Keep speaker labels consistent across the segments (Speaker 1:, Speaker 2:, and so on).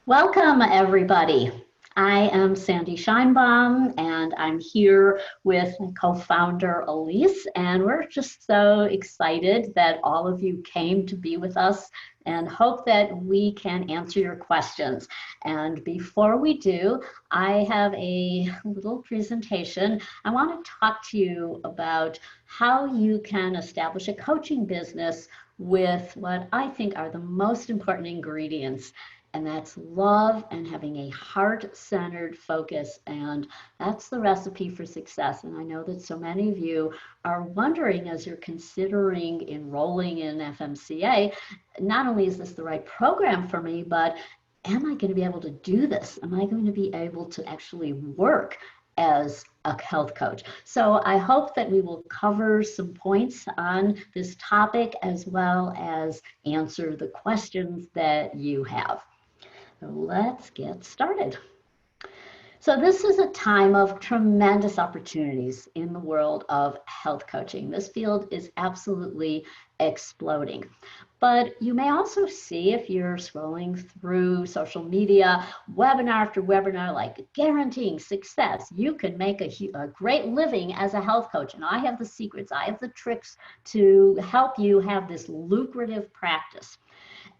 Speaker 1: Welcome, everybody. I am Sandy Scheinbaum, and I'm here with co-founder Elise, and we're just so excited that all of you came to be with us and hope that we can answer your questions. And before we do, I have a little presentation. I want to talk to you about how you can establish a coaching business with what I think are the most important ingredients, and that's love and having a heart-centered focus. And that's the recipe for success. And I know that so many of you are wondering, as you're considering enrolling in FMCA, not only is this the right program for me, but am I going to be able to do this? Am I going to be able to actually work as a health coach? So I hope that we will cover some points on this topic as well as answer the questions that you have. So let's get started. So this is a time of tremendous opportunities in the world of health coaching. This field is absolutely exploding. But you may also see, if you're scrolling through social media, webinar after webinar, like guaranteeing success. You can make a great living as a health coach. And I have the secrets, I have the tricks to help you have this lucrative practice.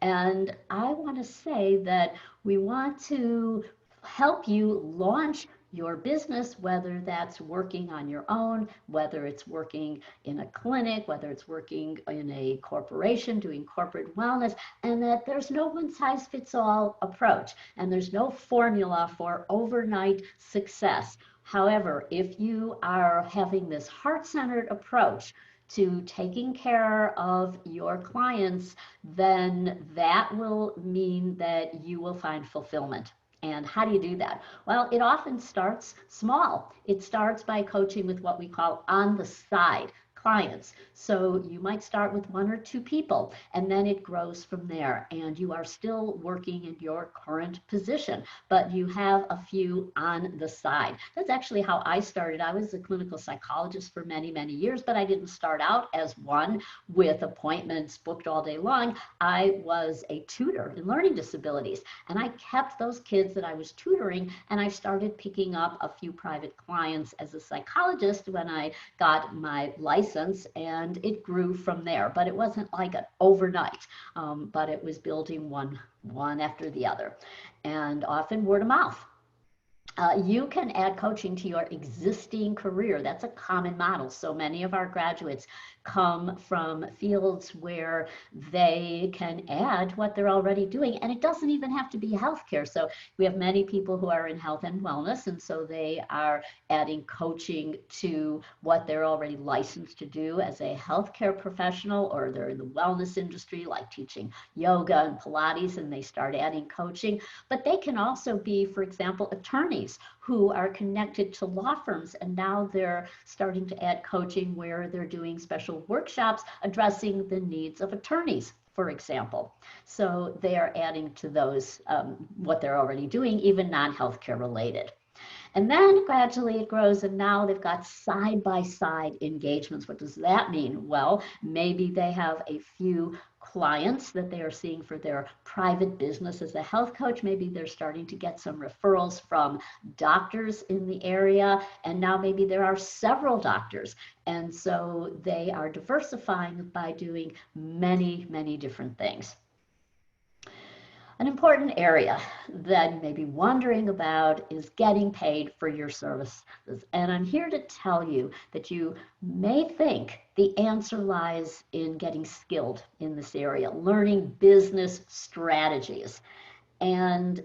Speaker 1: And I want to say that we want to help you launch your business, whether that's working on your own, whether it's working in a clinic, whether it's working in a corporation doing corporate wellness, and that there's no one-size-fits-all approach, and there's no formula for overnight success. However, if you are having this heart-centered approach to taking care of your clients, then that will mean that you will find fulfillment. And how do you do that? Well, it often starts small. It starts by coaching with what we call on the side clients. So you might start with 1 or 2 people, and then it grows from there. And you are still working in your current position, but you have a few on the side. That's actually how I started. I was a clinical psychologist for many, many years, but I didn't start out as one with appointments booked all day long. I was a tutor in learning disabilities, and I kept those kids that I was tutoring, and I started picking up a few private clients as a psychologist when I got my license, and it grew from there. But it wasn't like an overnight, but it was building one after the other, and often word of mouth. You can add coaching to your existing career. That's a common model. So many of our graduates come from fields where they can add what they're already doing, and it doesn't even have to be healthcare. So we have many people who are in health and wellness, and so they are adding coaching to what they're already licensed to do as a healthcare professional, or they're in the wellness industry, like teaching yoga and Pilates, and they start adding coaching. But they can also be, for example, attorneys who are connected to law firms, and now they're starting to add coaching where they're doing special workshops addressing the needs of attorneys, for example. So they are adding to those what they're already doing, even non-healthcare related. And then gradually it grows, and now they've got side-by-side engagements. What does that mean? Well, maybe they have a few clients that they are seeing for their private business as a health coach. Maybe they're starting to get some referrals from doctors in the area, and now maybe there are several doctors. And so they are diversifying by doing many, many different things. An important area that you may be wondering about is getting paid for your services. And I'm here to tell you that you may think the answer lies in getting skilled in this area, learning business strategies. And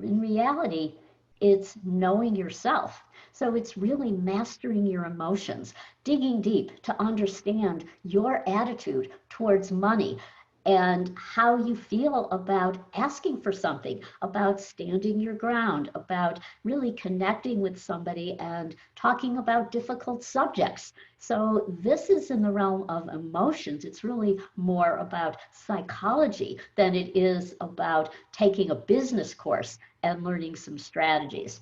Speaker 1: in reality, it's knowing yourself. So it's really mastering your emotions, digging deep to understand your attitude towards money, and how you feel about asking for something, about standing your ground, about really connecting with somebody and talking about difficult subjects. So this is in the realm of emotions. It's really more about psychology than it is about taking a business course and learning some strategies.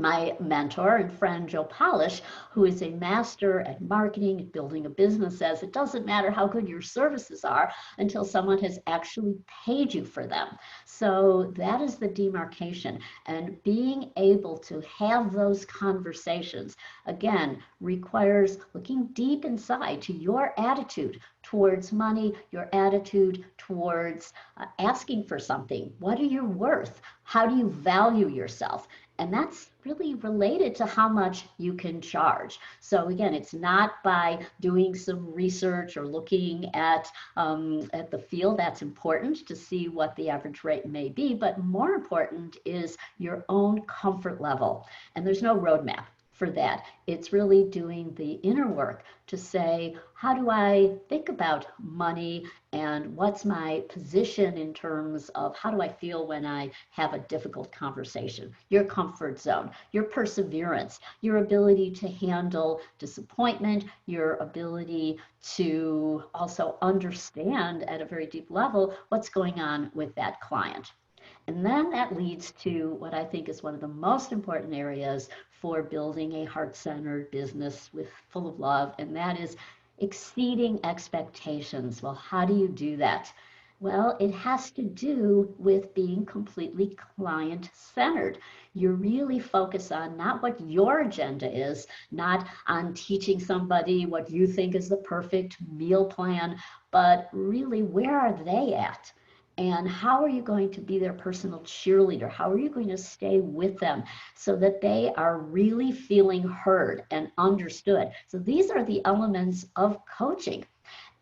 Speaker 1: My mentor and friend Joe Polish, who is a master at marketing and building a business, says it doesn't matter how good your services are until someone has actually paid you for them. So that is the demarcation. And being able to have those conversations, again, requires looking deep inside to your attitude towards money, your attitude towards asking for something. What are you worth? How do you value yourself? And that's really related to how much you can charge. So again, it's not by doing some research or looking at the field. That's important to see what the average rate may be, but more important is your own comfort level. And there's no roadmap for that. It's really doing the inner work to say, how do I think about money and what's my position in terms of how do I feel when I have a difficult conversation? Your comfort zone, your perseverance, your ability to handle disappointment, your ability to also understand at a very deep level what's going on with that client. And then that leads to what I think is one of the most important areas for building a heart-centered business full of love, and that is exceeding expectations. Well, how do you do that? Well, it has to do with being completely client-centered. You really focus on not what your agenda is, not on teaching somebody what you think is the perfect meal plan, but really where are they at? And how are you going to be their personal cheerleader? How are you going to stay with them so that they are really feeling heard and understood? So these are the elements of coaching.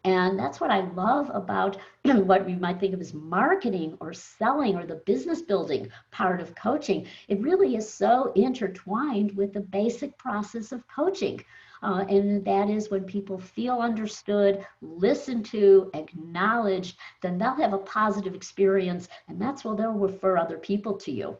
Speaker 1: And that's what I love about what we might think of as marketing or selling or the business building part of coaching. It really is so intertwined with the basic process of coaching. And that is when people feel understood, listened to, acknowledged, then they'll have a positive experience, and that's when they'll refer other people to you.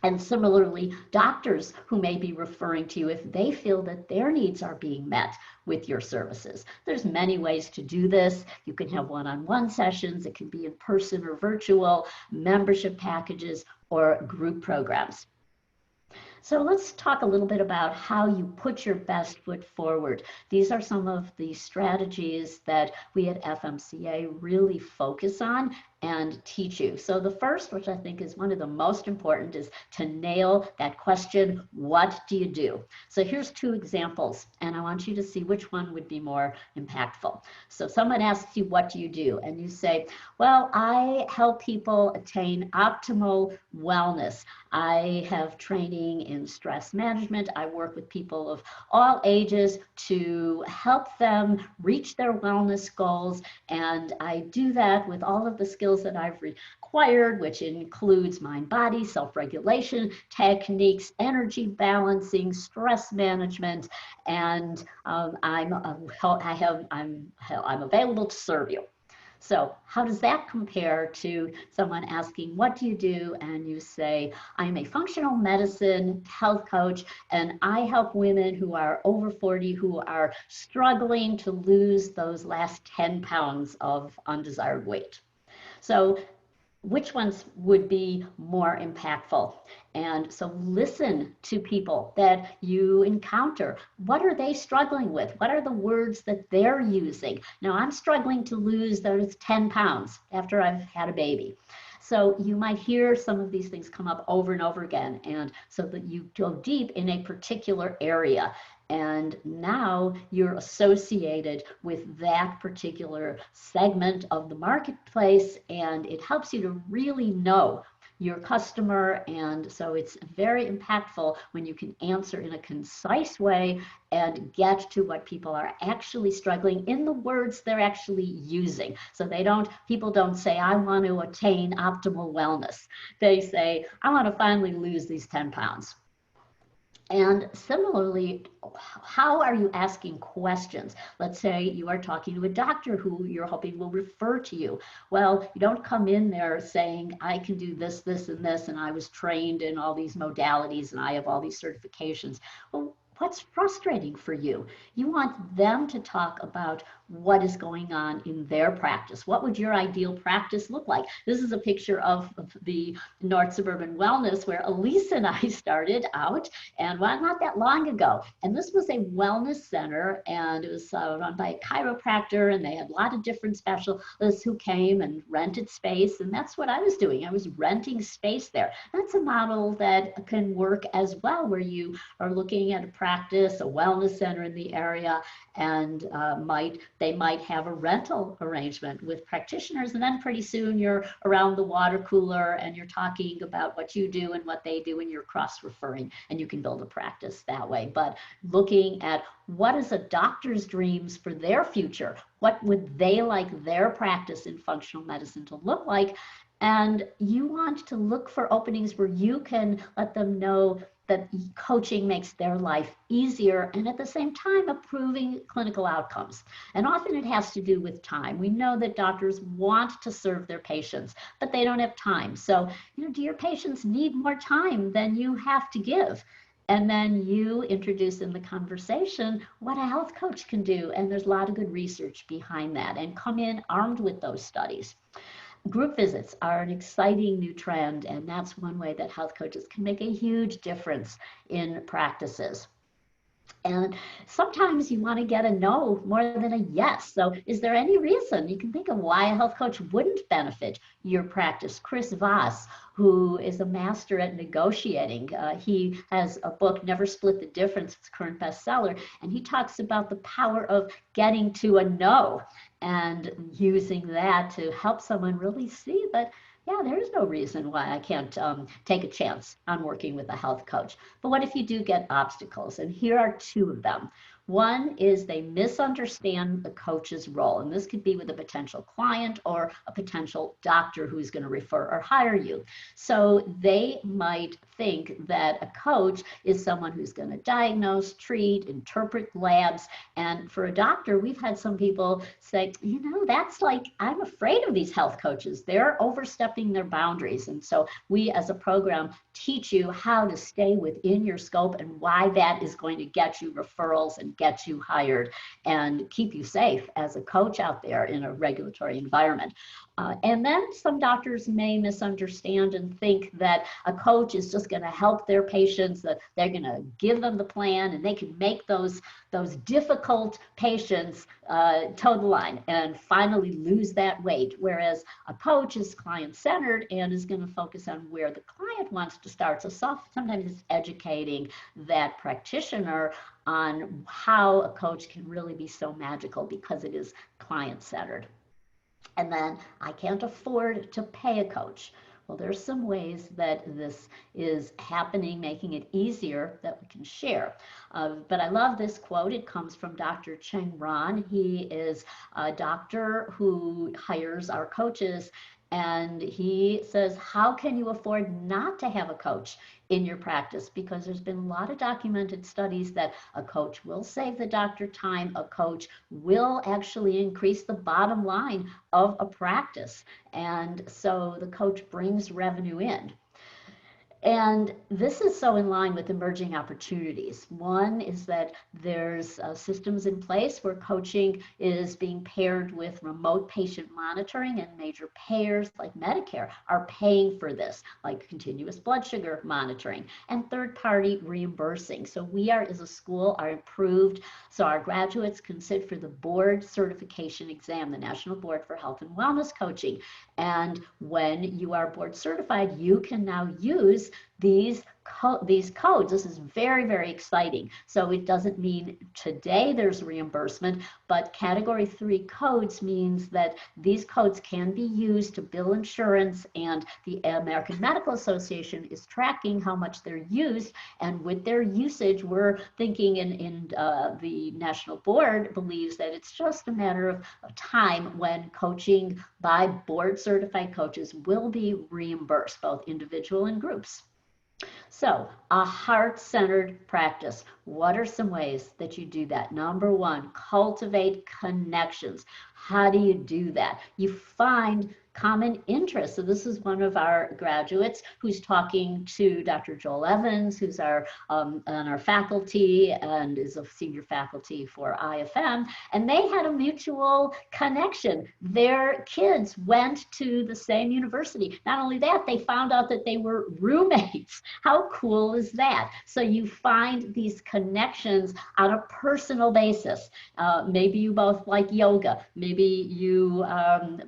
Speaker 1: And similarly, doctors who may be referring to you if they feel that their needs are being met with your services. There's many ways to do this. You can have one-on-one sessions. It can be in person or virtual, membership packages, or group programs. So let's talk a little bit about how you put your best foot forward. These are some of the strategies that we at FMCA really focus on and teach you. So the first, which I think is one of the most important, is to nail that question, what do you do? So here's two examples, and I want you to see which one would be more impactful. So someone asks you, what do you do? And you say, well, I help people attain optimal wellness. I have training in stress management. I work with people of all ages to help them reach their wellness goals, and I do that with all of the skills that I've required, which includes mind-body, self-regulation, techniques, energy balancing, stress management, and I'm available to serve you. So how does that compare to someone asking, what do you do? And you say, I'm a functional medicine health coach, and I help women who are over 40 who are struggling to lose those last 10 pounds of undesired weight. So which ones would be more impactful? And so listen to people that you encounter. What are they struggling with? What are the words that they're using? Now, I'm struggling to lose those 10 pounds after I've had a baby. So you might hear some of these things come up over and over again, and so that you go deep in a particular area. And now you're associated with that particular segment of the marketplace, and it helps you to really know your customer. And so it's very impactful when you can answer in a concise way and get to what people are actually struggling in the words they're actually using. So people don't say, I want to attain optimal wellness. They say, I want to finally lose these 10 pounds. And similarly, how are you asking questions? Let's say you are talking to a doctor who you're hoping will refer to you. Well, you don't come in there saying, I can do this, this, and this, and I was trained in all these modalities, and I have all these certifications. Well, what's frustrating for you? You want them to talk about what is going on in their practice. What would your ideal practice look like? This is a picture of the North Suburban Wellness where Elise and I started out, and well, not that long ago. And this was a wellness center, and it was run by a chiropractor, and they had a lot of different specialists who came and rented space, and that's what I was doing. I was renting space there. That's a model that can work as well, where you are looking at a practice, a wellness center in the area, and they might have a rental arrangement with practitioners, and then pretty soon you're around the water cooler and you're talking about what you do and what they do, and you're cross-referring, and you can build a practice that way. But looking at what is a doctor's dreams for their future, what would they like their practice in functional medicine to look like, and you want to look for openings where you can let them know that coaching makes their life easier and at the same time improving clinical outcomes. And often it has to do with time. We know that doctors want to serve their patients, but they don't have time. So, do your patients need more time than you have to give? And then you introduce in the conversation what a health coach can do. And there's a lot of good research behind that, and come in armed with those studies. Group visits are an exciting new trend, and that's one way that health coaches can make a huge difference in practices. And sometimes you want to get a no more than a yes. So is there any reason you can think of why a health coach wouldn't benefit your practice? Chris Voss, who is a master at negotiating, he has a book, Never Split the Difference, it's a current bestseller, and he talks about the power of getting to a no and using that to help someone really see that, yeah, there is no reason why I can't take a chance on working with a health coach. But what if you do get obstacles? And here are two of them. One is they misunderstand the coach's role, and this could be with a potential client or a potential doctor who's going to refer or hire you. So they might think that a coach is someone who's going to diagnose, treat, interpret labs. And for a doctor, we've had some people say, that's like, I'm afraid of these health coaches. They're overstepping their boundaries. And so we as a program teach you how to stay within your scope and why that is going to get you referrals and get you hired and keep you safe as a coach out there in a regulatory environment. And then some doctors may misunderstand and think that a coach is just going to help their patients, that they're going to give them the plan and they can make those difficult patients toe the line and finally lose that weight. Whereas a coach is client-centered and is going to focus on where the client wants to start. So sometimes it's educating that practitioner on how a coach can really be so magical because it is client-centered. And then I can't afford to pay a coach. Well, there's some ways that this is happening, making it easier that we can share. But I love this quote. It comes from Dr. Cheng Ran. He is a doctor who hires our coaches, and he says, how can you afford not to have a coach in your practice? Because there's been a lot of documented studies that a coach will save the doctor time, a coach will actually increase the bottom line of a practice. And so the coach brings revenue in. And this is so in line with emerging opportunities. One is that there's systems in place where coaching is being paired with remote patient monitoring, and major payers like Medicare are paying for this, like continuous blood sugar monitoring and third-party reimbursing. So we are, as a school, are approved. So our graduates can sit for the board certification exam, the National Board for Health and Wellness Coaching. And when you are board certified, you can now use these codes. This is very, very exciting. So it doesn't mean today there's reimbursement, but Category 3 codes means that these codes can be used to bill insurance, and the American Medical Association is tracking how much they're used. And with their usage, we're thinking the National Board believes that it's just a matter of time when coaching by board certified coaches will be reimbursed, both individual and groups. So a heart-centered practice. What are some ways that you do that? Number one, cultivate connections. How do you do that? You find common interests. So this is one of our graduates who's talking to Dr. Joel Evans, who's on our faculty and is a senior faculty for IFM. And they had a mutual connection. Their kids went to the same university. Not only that, they found out that they were roommates. How cool is that? So you find these connections on a personal basis. Maybe you both like yoga. Maybe you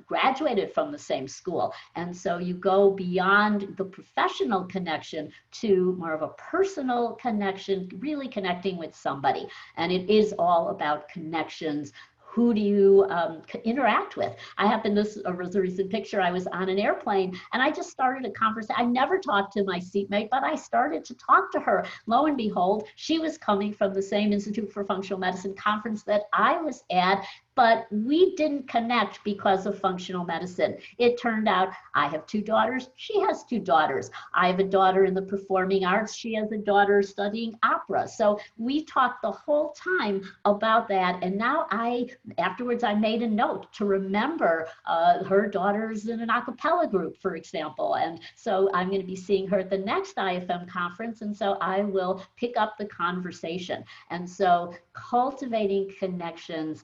Speaker 1: graduated from the same school. And so you go beyond the professional connection to more of a personal connection, really connecting with somebody. And it is all about connections. Who do you interact with? I happened, this was a recent picture, I was on an airplane and I just started a conversation. I never talked to my seatmate, but I started to talk to her. Lo and behold, she was coming from the same Institute for Functional Medicine conference that I was at, but we didn't connect because of functional medicine. It turned out I have 2 daughters, she has 2 daughters. I have a daughter in the performing arts, she has a daughter studying opera. So we talked the whole time about that, and now afterwards I made a note to remember her daughter's in an a cappella group, for example, and so I'm going to be seeing her at the next IFM conference, and so I will pick up the conversation. And so cultivating connections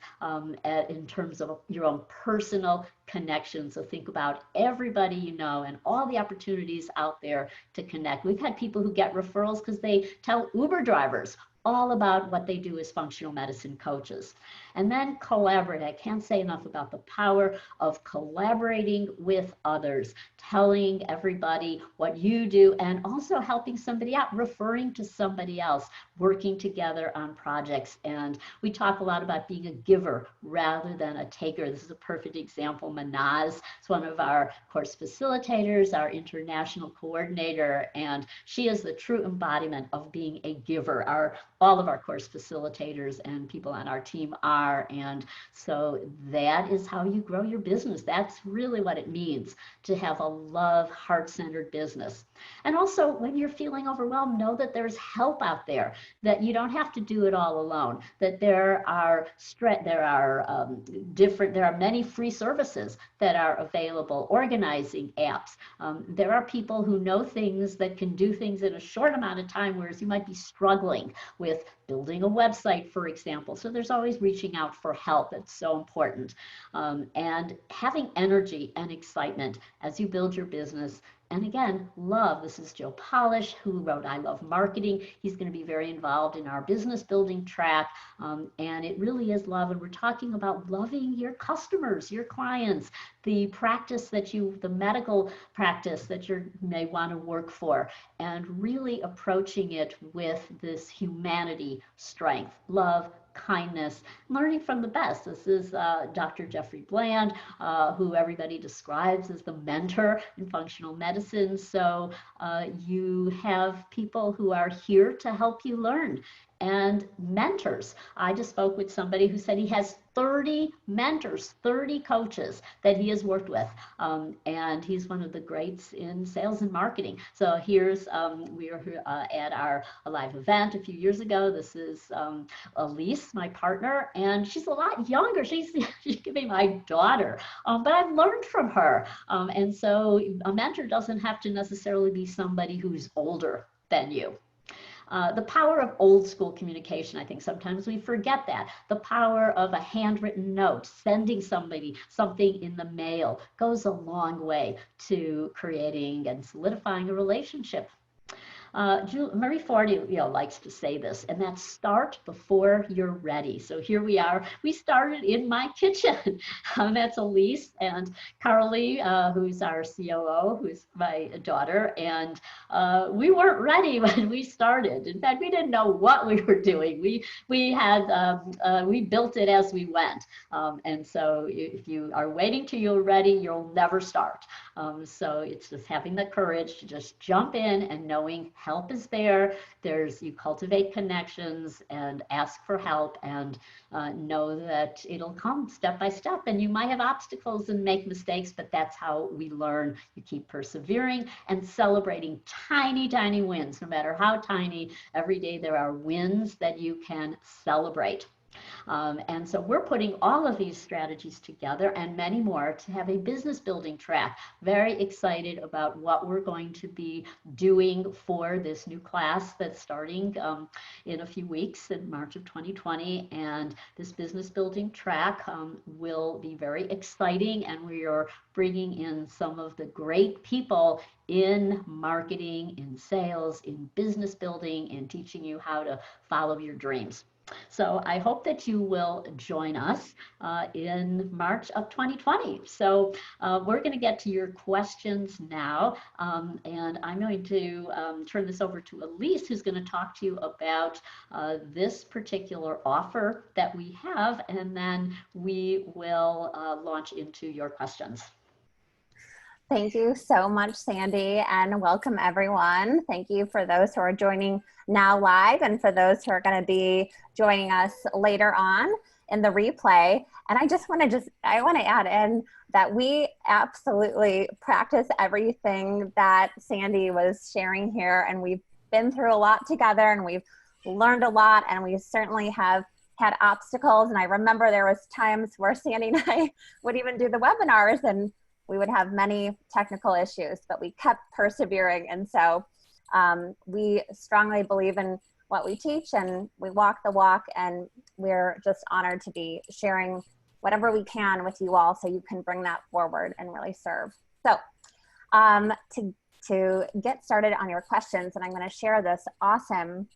Speaker 1: in terms of your own personal connections. So think about everybody you know and all the opportunities out there to connect. We've had people who get referrals because they tell Uber drivers all about what they do as functional medicine coaches. And then collaborate. I can't say enough about the power of collaborating with others, telling everybody what you do, and also helping somebody out, referring to somebody else, working together on projects. And we talk a lot about being a giver rather than a taker. This is a perfect example. Manaz is one of our course facilitators, our international coordinator, and she is the true embodiment of being a giver. All of our course facilitators and people on our team are, and so that is how you grow your business. That's really what it means to have a love, heart-centered business. And also, when you're feeling overwhelmed, know that there's help out there, that you don't have to do it all alone, that there are many free services that are available, organizing apps. There are people who know things that can do things in a short amount of time, whereas you might be struggling with building a website, for example. So there's always reaching out for help. It's so important. And having energy and excitement as you build your business. And again, love. This is Joe Polish, who wrote I Love Marketing. He's going to be very involved in our business building track. And it really is love. And we're talking about loving your customers, your clients, the medical practice that you may want to work for, and really approaching it with this humanity, strength, love, kindness, learning from the best. This is Dr. Jeffrey Bland, who everybody describes as the mentor in functional medicine. So you have people who are here to help you learn. And mentors. I just spoke with somebody who said he has 30 mentors, 30 coaches that he has worked with. And he's one of the greats in sales and marketing. So here's, we were at our live event a few years ago. This is Elise, my partner, and she's a lot younger. She's could be my daughter, but I've learned from her. And so a mentor doesn't have to necessarily be somebody who's older than you. The power of old school communication, I think sometimes we forget that. The power of a handwritten note, sending somebody something in the mail goes a long way to creating and solidifying a relationship. Marie Forleo, likes to say this, and that's start before you're ready. So here we are. We started in my kitchen. That's Elise and Carly, who's our COO, who's my daughter, and we weren't ready when we started. In fact, we didn't know what we were doing. We built it as we went, and so if you are waiting till you're ready, you'll never start. So it's just having the courage to just jump in and knowing help is there. You cultivate connections and ask for help, and know that it'll come step by step. And you might have obstacles and make mistakes, but that's how we learn. You keep persevering and celebrating tiny, tiny wins, no matter how tiny. Every day there are wins that you can celebrate. And so we're putting all of these strategies together and many more to have a business building track. Very excited about what we're going to be doing for this new class that's starting in a few weeks in March of 2020. And this business building track will be very exciting, and we are bringing in some of the great people in marketing, in sales, in business building, in teaching you how to follow your dreams. So I hope that you will join us in March of 2020. So we're going to get to your questions now, and I'm going to turn this over to Elise, who's going to talk to you about this particular offer that we have, and then we will launch into your questions.
Speaker 2: Thank you so much, Sandy, and welcome everyone. Thank you for those who are joining now live and for those who are going to be joining us later on in the replay. And I just want to add in that we absolutely practice everything that Sandy was sharing here, and we've been through a lot together, and we've learned a lot, and we certainly have had obstacles. And I remember there was times where Sandy and I would even do the webinars and we would have many technical issues, but we kept persevering. And so we strongly believe in what we teach, and we walk the walk, and we're just honored to be sharing whatever we can with you all so you can bring that forward and really serve. So to get started on your questions, and I'm going to share this awesome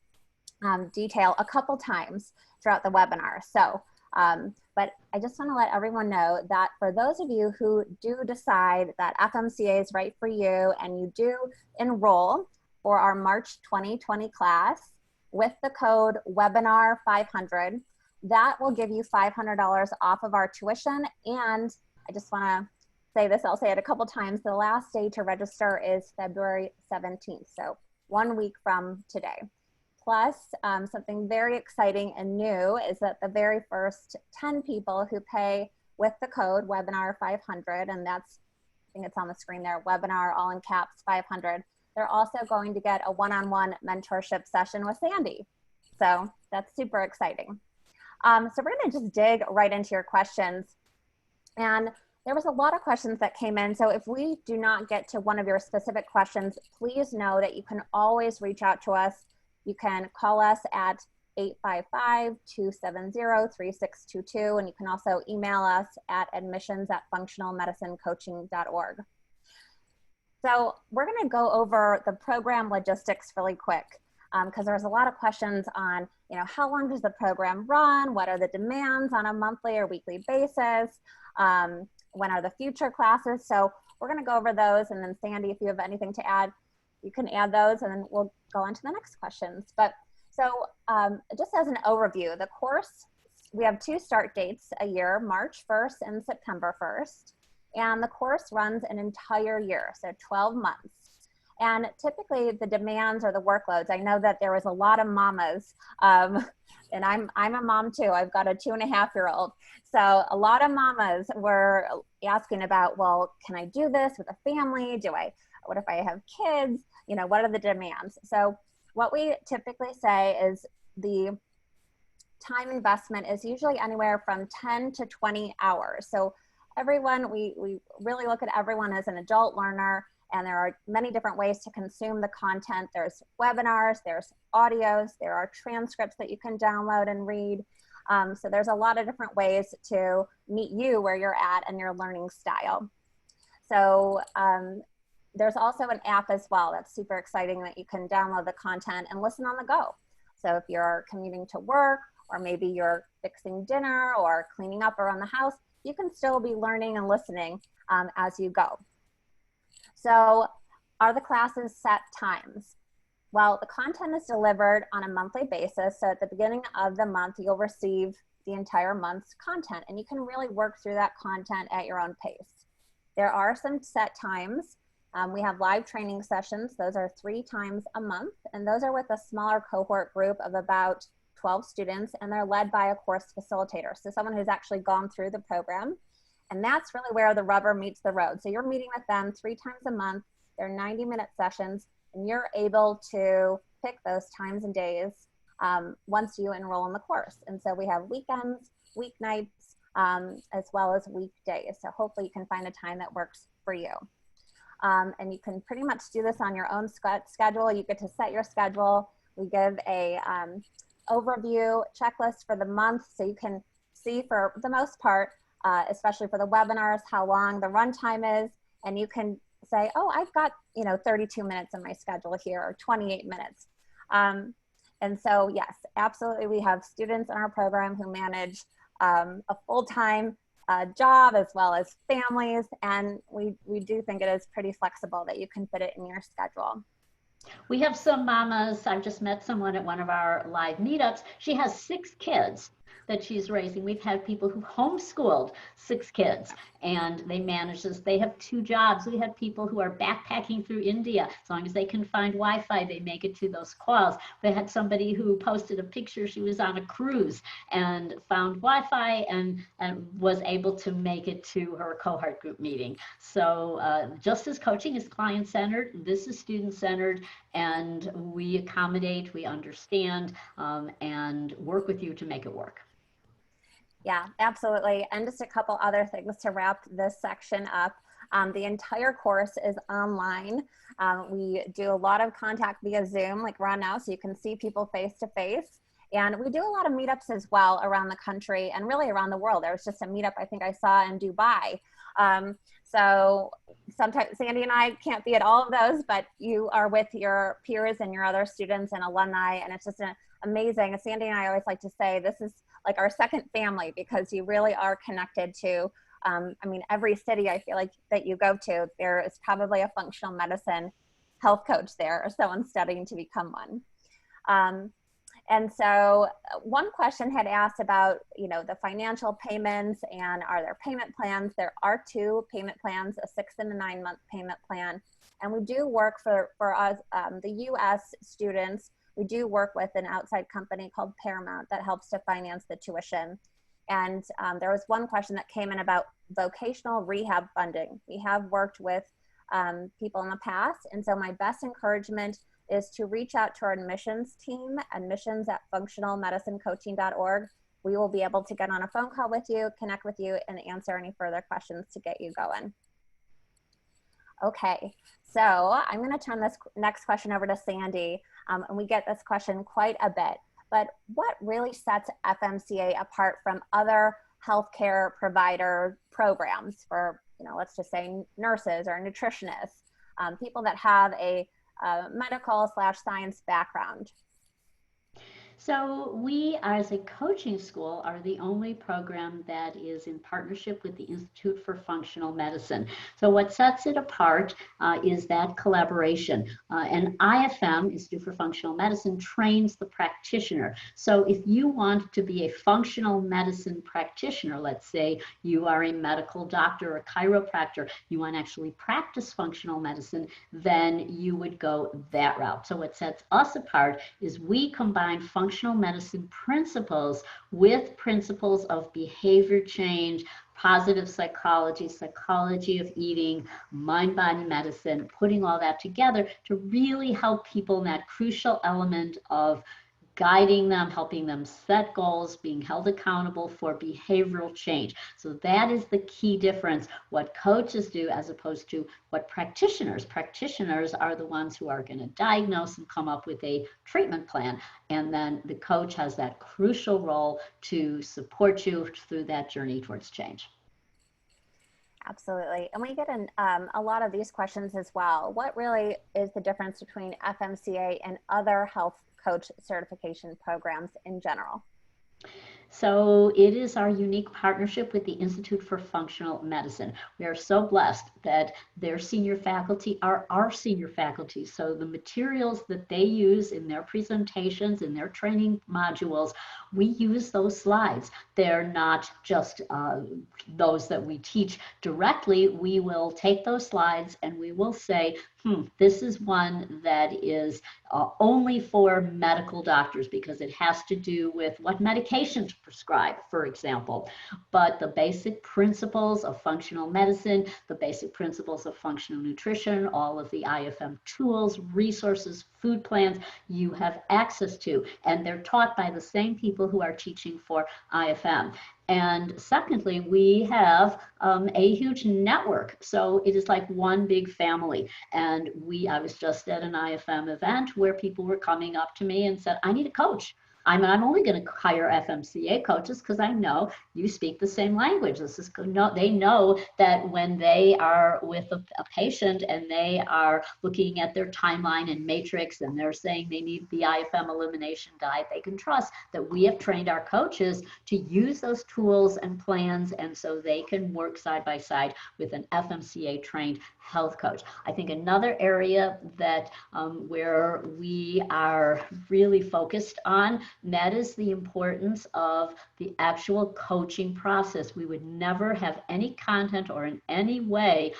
Speaker 2: detail a couple times throughout the webinar. So but I just want to let everyone know that for those of you who do decide that FMCA is right for you and you do enroll for our March 2020 class with the code webinar500, that will give you $500 off of our tuition. And I just want to say this, I'll say it a couple times, the last day to register is February 17th, so 1 week from today. Plus, something very exciting and new is that the very first 10 people who pay with the code webinar500, and that's, I think it's on the screen there, webinar all in caps 500, they're also going to get a one-on-one mentorship session with Sandy. So that's super exciting. So we're going to just dig right into your questions. And there was a lot of questions that came in. So if we do not get to one of your specific questions, please know that you can always reach out to us. You can call us at 855-270-3622, and you can also email us at admissions@functionalmedicinecoaching.org. So we're going to go over the program logistics really quick because there's a lot of questions on, you know, how long does the program run? What are the demands on a monthly or weekly basis? When are the future classes? So we're going to go over those, and then Sandy, if you have anything to add, you can add those, and then we'll go on to the next questions. But so just as an overview, the course, we have 2 start dates a year, March 1st and September 1st. And the course runs an entire year, so 12 months. And typically the demands or the workloads, I know that there was a lot of mamas, and I'm a mom too. I've got a 2.5-year-old. So a lot of mamas were asking about, well, can I do this with a family? What if I have kids? You know, what are the demands? So what we typically say is the time investment is usually anywhere from 10 to 20 hours. So everyone, we really look at everyone as an adult learner, and there are many different ways to consume the content. There's webinars, there's audios, there are transcripts that you can download and read. So there's a lot of different ways to meet you where you're at and your learning style. So there's also an app as well that's super exciting that you can download the content and listen on the go. So if you're commuting to work, or maybe you're fixing dinner or cleaning up around the house, you can still be learning and listening as you go. So are the classes set times? Well, the content is delivered on a monthly basis. So at the beginning of the month, you'll receive the entire month's content, and you can really work through that content at your own pace. There are some set times. We have live training sessions. Those are 3 times a month, and those are with a smaller cohort group of about 12 students, and they're led by a course facilitator. So someone who's actually gone through the program, and that's really where the rubber meets the road. So you're meeting with them 3 times a month. They're 90-minute sessions, and you're able to pick those times and days once you enroll in the course. And so we have weekends, weeknights, as well as weekdays. So hopefully you can find a time that works for you. And you can pretty much do this on your own schedule. You get to set your schedule. We give a overview checklist for the month, so you can see, for the most part, especially for the webinars, how long the runtime is, and you can say, oh, I've got 32 minutes in my schedule here, or 28 minutes. And so yes, absolutely, we have students in our program who manage a full-time job as well as families, and we do think it is pretty flexible that you can fit it in your schedule.
Speaker 1: We have some mamas. I've just met someone at one of our live meetups. She has 6 kids that she's raising. We've had people who homeschooled 6 kids, and they manage this. They have 2 jobs. We had people who are backpacking through India. As long as they can find Wi-Fi, they make it to those calls. We had somebody who posted a picture. She was on a cruise and found Wi-Fi and was able to make it to her cohort group meeting. So just as coaching is client-centered, this is student-centered, and we accommodate, we understand, and work with you to make it work.
Speaker 2: Yeah, absolutely. And just a couple other things to wrap this section up. The entire course is online. We do a lot of contact via Zoom, like we're on now, so you can see people face to face. And we do a lot of meetups as well around the country and really around the world. There was just a meetup I think I saw in Dubai. So sometimes Sandy and I can't be at all of those, but you are with your peers and your other students and alumni, and it's just amazing. Sandy and I always like to say this is like our second family, because you really are connected to, I mean, every city I feel like that you go to, there is probably a functional medicine health coach there, or someone studying to become one. And so one question had asked about, the financial payments and are there payment plans? There are 2 payment plans, a 6 and a 9-month payment plan. And we do work for us, the US students, we do work with an outside company called Paramount that helps to finance the tuition. And there was one question that came in about vocational rehab funding. We have worked with people in the past, and so my best encouragement is to reach out to our admissions team, admissions@functionalmedicinecoaching.org. We will be able to get on a phone call with you, connect with you, and answer any further questions to get you going. Okay, so I'm going to turn this next question over to Sandy, and we get this question quite a bit. But what really sets FMCA apart from other healthcare provider programs for, let's just say nurses or nutritionists, people that have a medical/science background?
Speaker 1: So we, as a coaching school, are the only program that is in partnership with the Institute for Functional Medicine. So what sets it apart is that collaboration. And IFM, Institute for Functional Medicine, trains the practitioner. So if you want to be a functional medicine practitioner, let's say you are a medical doctor or a chiropractor, you want to actually practice functional medicine, then you would go that route. So what sets us apart is we combine functional medicine principles with principles of behavior change, positive psychology, psychology of eating, mind-body medicine, putting all that together to really help people in that crucial element of guiding them, helping them set goals, being held accountable for behavioral change. So that is the key difference, what coaches do as opposed to what practitioners. Practitioners are the ones who are going to diagnose and come up with a treatment plan. And then the coach has that crucial role to support you through that journey towards change.
Speaker 2: Absolutely. And we get in a lot of these questions as well. What really is the difference between FMCA and other health coach certification programs in general?
Speaker 1: So it is our unique partnership with the Institute for Functional Medicine. We are so blessed that their senior faculty are our senior faculty. So the materials that they use in their presentations, in their training modules, we use those slides. They're not just those that we teach directly. We will take those slides and we will say, this is one that is only for medical doctors because it has to do with what medications prescribe, for example. But the basic principles of functional medicine, the basic principles of functional nutrition, all of the IFM tools, resources, food plans, you have access to, and they're taught by the same people who are teaching for IFM. And secondly, we have a huge network. So it is like one big family. And I was just at an IFM event where people were coming up to me and said, I need a coach. I'm only going to hire FMCA coaches because I know you speak the same language. They know that when they are with a patient and they are looking at their timeline and matrix and they're saying they need the IFM elimination guide, they can trust that we have trained our coaches to use those tools and plans, and so they can work side by side with an FMCA trained health coach. I think another area that where we are really focused on, and that is the importance of the actual coaching process. We would never have any content or in any way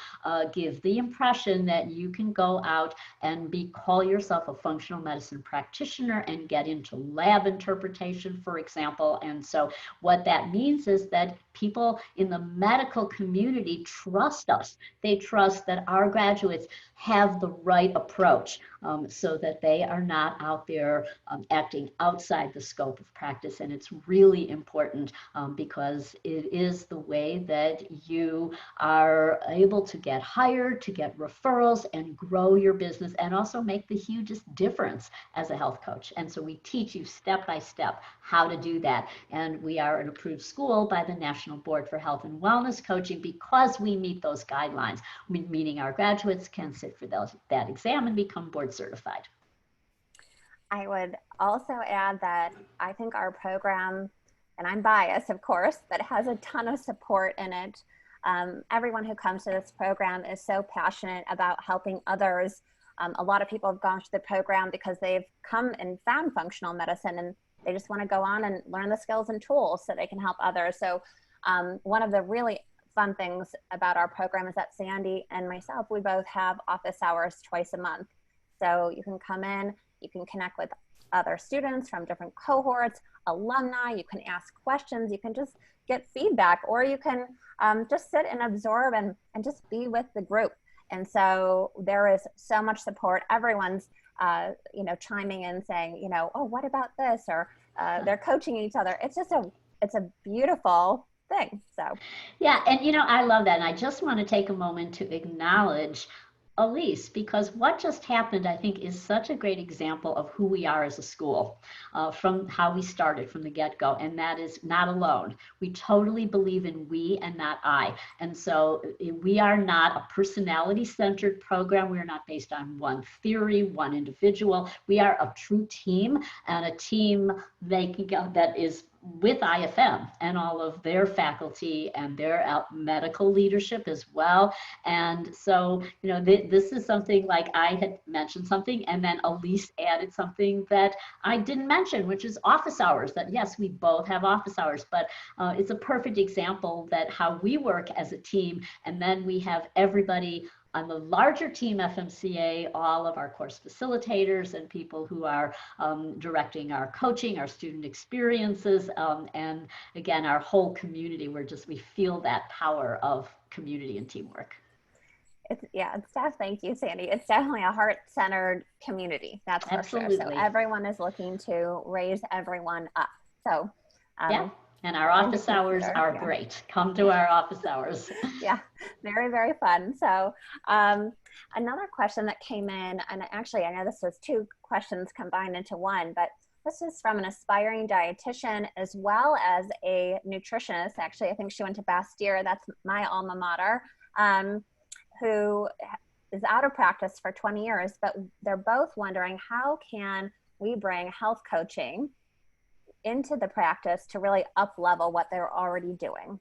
Speaker 1: give the impression that you can go out and call yourself a functional medicine practitioner and get into lab interpretation, for example. And so what that means is that people in the medical community trust us. They trust that our graduates have the right approach, so that they are not out there acting outside the scope of practice. And it's really important because it is the way that you are able to get hired, to get referrals, and grow your business, and also make the hugest difference as a health coach. And so we teach you step by step how to do that. And we are an approved school by the National Board for Health and Wellness Coaching because we meet those guidelines, meaning our graduates can sit for that exam and become board certified.
Speaker 2: I would also add that I think our program, and I'm biased, of course, but has a ton of support in it. Everyone who comes to this program is so passionate about helping others. A lot of people have gone to the program because they've come and found functional medicine, and they just want to go on and learn the skills and tools so they can help others. So one of the really fun things about our program is that Sandy and myself, we both have office hours twice a month. So you can come in, you can connect with other students from different cohorts, alumni, you can ask questions, you can just get feedback, or you can just sit and absorb and just be with the group. And so there is so much support. Everyone's chiming in saying, oh, what about this? Or they're coaching each other. It's just it's a beautiful thing. So
Speaker 1: yeah, and I love that. And I just want to take a moment to acknowledge Elise, because what just happened, I think, is such a great example of who we are as a school, from how we started from the get-go, and that is not alone. We totally believe in we and not I. And so we are not a personality-centered program. We are not based on one theory, one individual. We are a true team, and a team that is with IFM and all of their faculty and their medical leadership as well. And so, this is something like I had mentioned something, and then Elise added something that I didn't mention, which is office hours. That yes, we both have office hours, but it's a perfect example that how we work as a team. And then we have everybody on the larger team, FMCA, all of our course facilitators and people who are directing our coaching, our student experiences, and again, our whole community. We feel that power of community and teamwork.
Speaker 2: Thank you, Sandy. It's definitely a heart-centered community, that's for
Speaker 1: Absolutely.
Speaker 2: Sure. So everyone is looking to raise everyone up. So
Speaker 1: yeah. And our office hours are great. Come to our office hours.
Speaker 2: Yeah, very, very fun. So another question that came in, and actually I know this was two questions combined into one, but this is from an aspiring dietitian as well as a nutritionist. Actually, I think she went to Bastyr, that's my alma mater, who is out of practice for 20 years, but they're both wondering, how can we bring health coaching into the practice to really up level what they're already doing?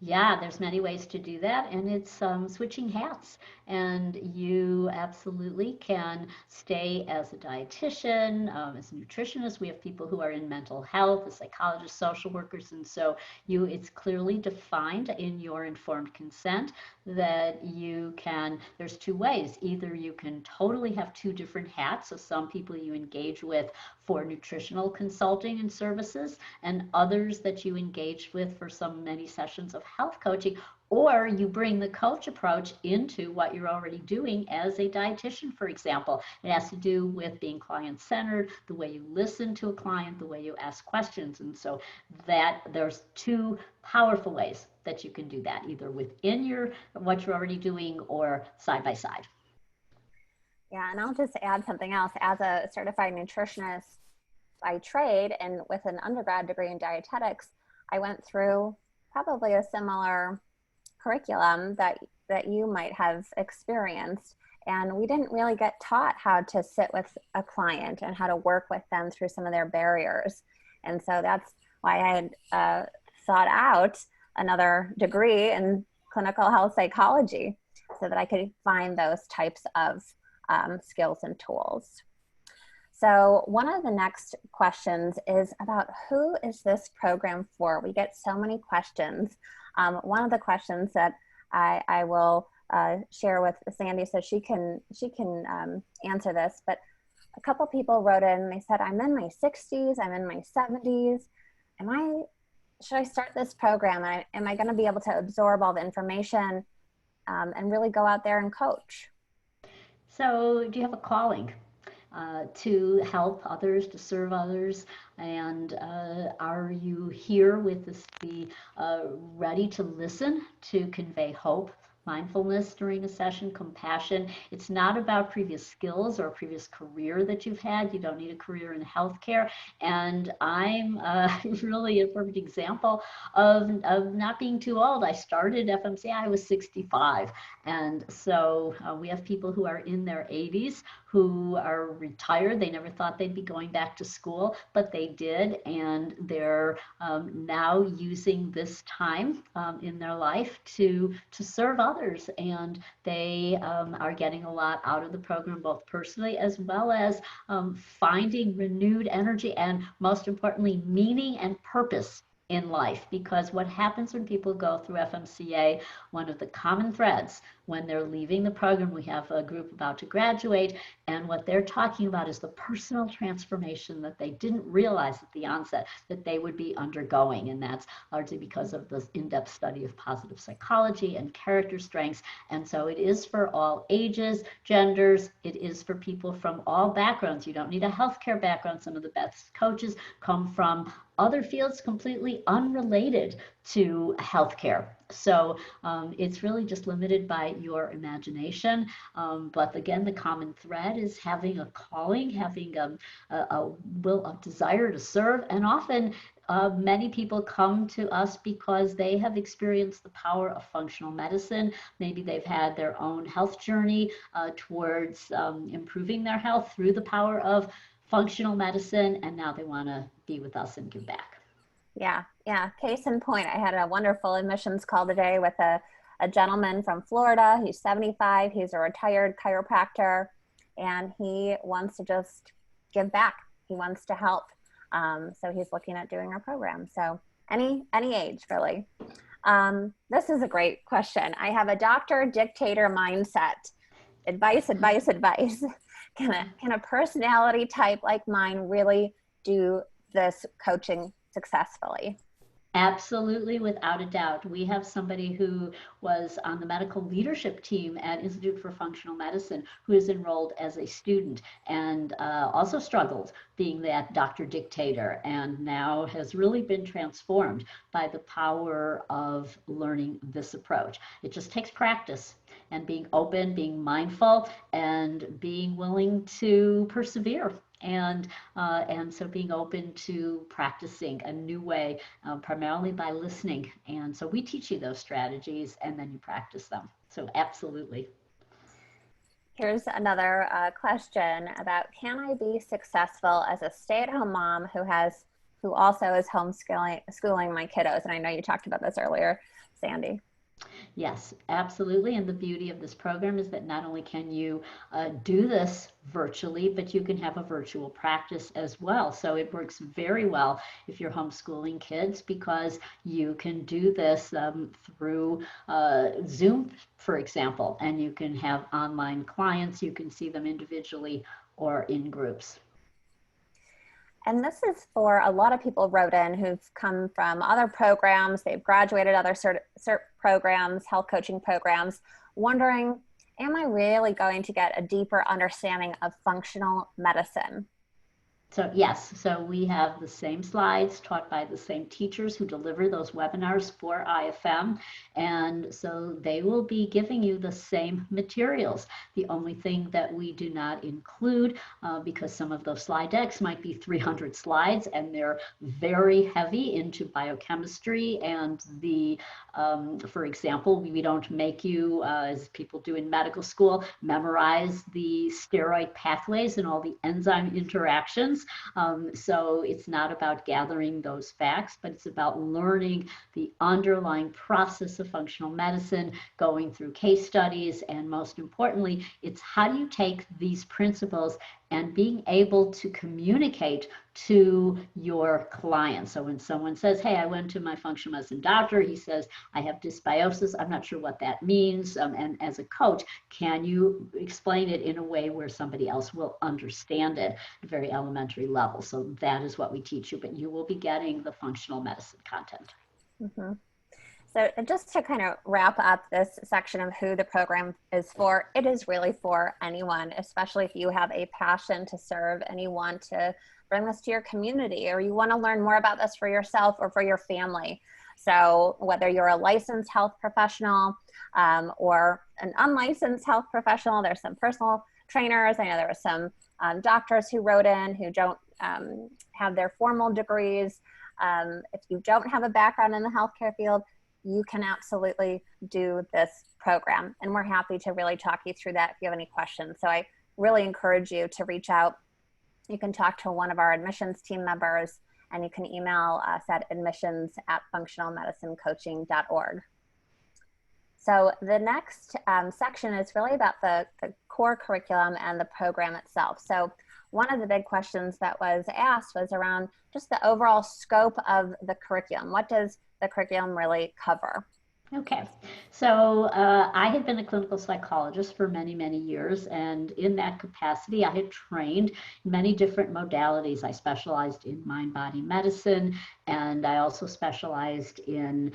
Speaker 1: Yeah, there's many ways to do that, and it's switching hats. And you absolutely can stay as a dietitian, as a nutritionist. We have people who are in mental health, as psychologists, social workers, and so it's clearly defined in your informed consent that you can. There's two ways. Either you can totally have two different hats. So some people you engage with for nutritional consulting and services, and others that you engage with for many sessions of health coaching, or you bring the coach approach into what you're already doing as a dietitian, for example. It has to do with being client-centered, the way you listen to a client, the way you ask questions. And so that there's two powerful ways that you can do that, either within what you're already doing or side by side.
Speaker 2: Yeah, and I'll just add something else. As a certified nutritionist by trade and with an undergrad degree in dietetics, I went through probably a similar curriculum that you might have experienced. And we didn't really get taught how to sit with a client and how to work with them through some of their barriers. And so that's why I had sought out another degree in clinical health psychology so that I could find those types of skills and tools. So one of the next questions is about who is this program for? We get so many questions. One of the questions that I will share with Sandy so she can answer this, but a couple people wrote in and they said, I'm in my 60s, I'm in my 70s. Should I start this program? Am I going to be able to absorb all the information and really go out there and coach?
Speaker 1: So do you have a calling? To help others, to serve others, and are you here with ready to listen, to convey hope, mindfulness during a session, compassion? It's not about previous skills or previous career that you've had. You don't need a career in healthcare. And I'm really a perfect example of not being too old. I started FMCA, I was 65. And so we have people who are in their 80s who are retired. They never thought they'd be going back to school, but they did, and they're now using this time in their life to serve others, and they are getting a lot out of the program, both personally as well as finding renewed energy and, most importantly, meaning and purpose in life. Because what happens when people go through FMCA, one of the common threads when they're leaving the program, we have a group about to graduate, and what they're talking about is the personal transformation that they didn't realize at the onset that they would be undergoing. And that's largely because of this in-depth study of positive psychology and character strengths. And so it is for all ages, genders. It is for people from all backgrounds. You don't need a healthcare background. Some of the best coaches come from other fields completely unrelated to healthcare. So it's really just limited by your imagination. But again, the common thread is having a calling, having a will, a desire to serve. And often many people come to us because they have experienced the power of functional medicine. Maybe they've had their own health journey towards improving their health through the power of functional medicine, and now they want to be with us and give back.
Speaker 2: Yeah, yeah. Case in point, I had a wonderful admissions call today with a gentleman from Florida. He's 75. He's a retired chiropractor, and he wants to just give back. He wants to help. So he's looking at doing our program. So any age, really. This is a great question. I have a doctor dictator mindset. Advice, advice, advice. Can a personality type like mine really do this coaching successfully?
Speaker 1: Absolutely, without a doubt. We have somebody who was on the medical leadership team at Institute for Functional Medicine who is enrolled as a student and also struggled being that doctor dictator, and now has really been transformed by the power of learning this approach. It just takes practice and being open, being mindful, and being willing to persevere. And so being open to practicing a new way, primarily by listening. And so we teach you those strategies and then you practice them. So absolutely.
Speaker 2: Here's another question about, can I be successful as a stay-at-home mom who also is homeschooling my kiddos? And I know you talked about this earlier, Sandy.
Speaker 1: Yes, absolutely. And the beauty of this program is that not only can you do this virtually, but you can have a virtual practice as well. So it works very well if you're homeschooling kids because you can do this through Zoom, for example, and you can have online clients. You can see them individually or in groups.
Speaker 2: And this is for a lot of people wrote in who've come from other programs, they've graduated other cert programs, health coaching programs, wondering, am I really going to get a deeper understanding of functional medicine?
Speaker 1: So yes, so we have the same slides taught by the same teachers who deliver those webinars for IFM. And so they will be giving you the same materials. The only thing that we do not include, because some of those slide decks might be 300 slides and they're very heavy into biochemistry and for example, we don't make you, as people do in medical school, memorize the steroid pathways and all the enzyme interactions. So it's not about gathering those facts, but it's about learning the underlying process of functional medicine, going through case studies, and most importantly, it's how do you take these principles and being able to communicate to your clients. So when someone says, hey, I went to my functional medicine doctor, he says, I have dysbiosis, I'm not sure what that means. And as a coach, can you explain it in a way where somebody else will understand it at a very elementary level? So that is what we teach you, but you will be getting the functional medicine content.
Speaker 2: Mm-hmm. So just to kind of wrap up this section of who the program is for, it is really for anyone, especially if you have a passion to serve and you want to bring this to your community or you want to learn more about this for yourself or for your family. So whether you're a licensed health professional or an unlicensed health professional, there's some personal trainers. I know there were some doctors who wrote in who don't have their formal degrees. If you don't have a background in the healthcare field, you can absolutely do this program. And we're happy to really talk you through that if you have any questions. So I really encourage you to reach out. You can talk to one of our admissions team members and you can email us at admissions@functionalmedicinecoaching.org. So the next section is really about the core curriculum and the program itself. So one of the big questions that was asked was around just the overall scope of the curriculum. What does the curriculum really cover?
Speaker 1: Okay, so I had been a clinical psychologist for many, many years, and in that capacity, I had trained in many different modalities. I specialized in mind-body medicine, and I also specialized in